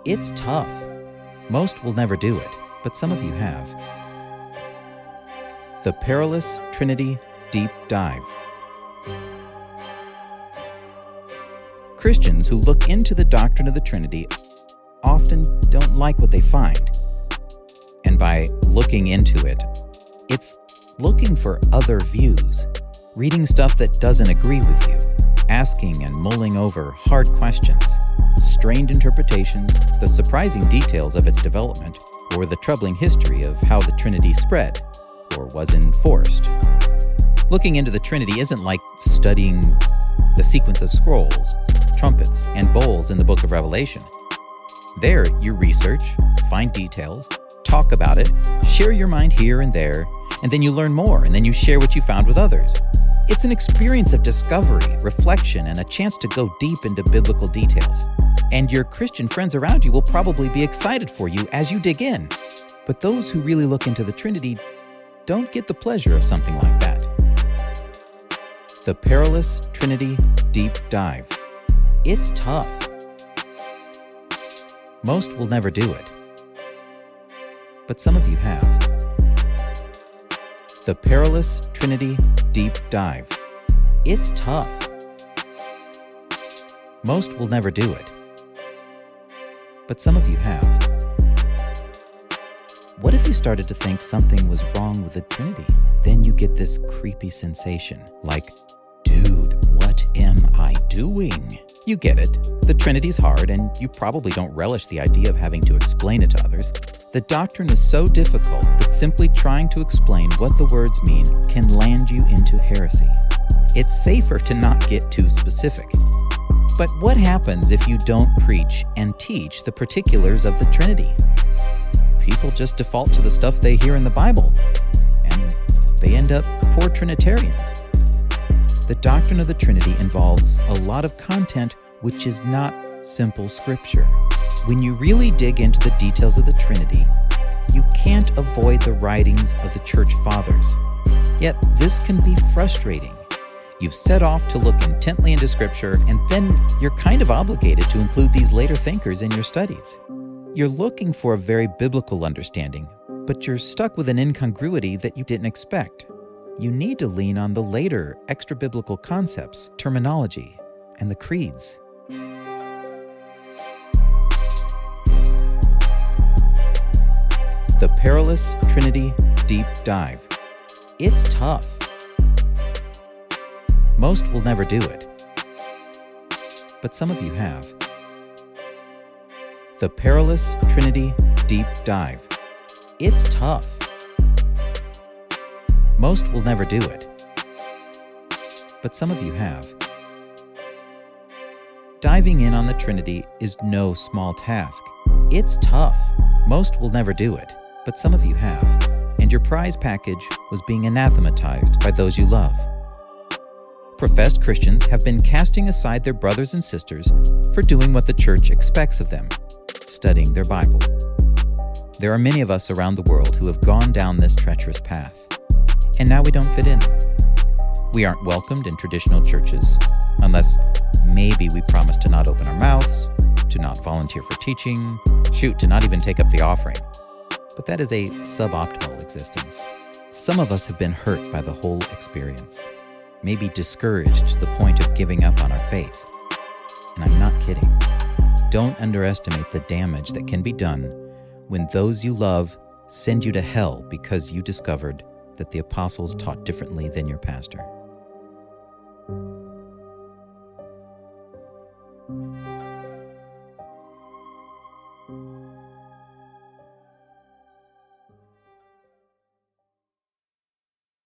It's tough. Most will never do it, but some of you have. The Perilous Trinity Deep Dive. Christians who look into the doctrine of the Trinity often don't like what they find. And by looking into it, it's looking for other views, reading stuff that doesn't agree with you, asking and mulling over hard questions, strained interpretations, the surprising details of its development, or the troubling history of how the Trinity spread or was enforced. Looking into the Trinity isn't like studying the sequence of scrolls, trumpets, and bowls in the book of Revelation. There, you research, find details, talk about it, share your mind here and there, and then you learn more, and then you share what you found with others. It's an experience of discovery, reflection, and a chance to go deep into biblical details. And your Christian friends around you will probably be excited for you as you dig in. But those who really look into the Trinity don't get the pleasure of something like that. The Perilous Trinity Deep Dive. It's tough. Most will never do it, but some of you have. The Perilous Trinity Deep Dive. It's tough. Most will never do it, but some of you have. What if you started to think something was wrong with the Trinity? Then you get this creepy sensation, like, dude, what am I doing? You get it. The Trinity's hard, and you probably don't relish the idea of having to explain it to others. The doctrine is so difficult that simply trying to explain what the words mean can land you into heresy. It's safer to not get too specific. But what happens if you don't preach and teach the particulars of the Trinity? People just default to the stuff they hear in the Bible, and they end up poor Trinitarians. The doctrine of the Trinity involves a lot of content which is not simple scripture. When you really dig into the details of the Trinity, you can't avoid the writings of the Church Fathers. Yet this can be frustrating. You've set off to look intently into scripture, and then you're kind of obligated to include these later thinkers in your studies. You're looking for a very biblical understanding, but you're stuck with an incongruity that you didn't expect. You need to lean on the later extra-biblical concepts, terminology, and the creeds. The Perilous Trinity Deep Dive. It's tough. Most will never do it, but some of you have. The Perilous Trinity Deep Dive. It's tough. Most will never do it, but some of you have. Diving in on the Trinity is no small task. It's tough. Most will never do it, but some of you have. And your prize package was being anathematized by those you love. Professed Christians have been casting aside their brothers and sisters for doing what the church expects of them, studying their Bible. There are many of us around the world who have gone down this treacherous path, and now we don't fit in. We aren't welcomed in traditional churches, unless maybe we promise to not open our mouths, to not volunteer for teaching, to not even take up the offering. But that is a suboptimal existence. Some of us have been hurt by the whole experience, maybe discouraged to the point of giving up on our faith. And I'm not kidding. Don't underestimate the damage that can be done when those you love send you to hell because you discovered that the apostles taught differently than your pastor.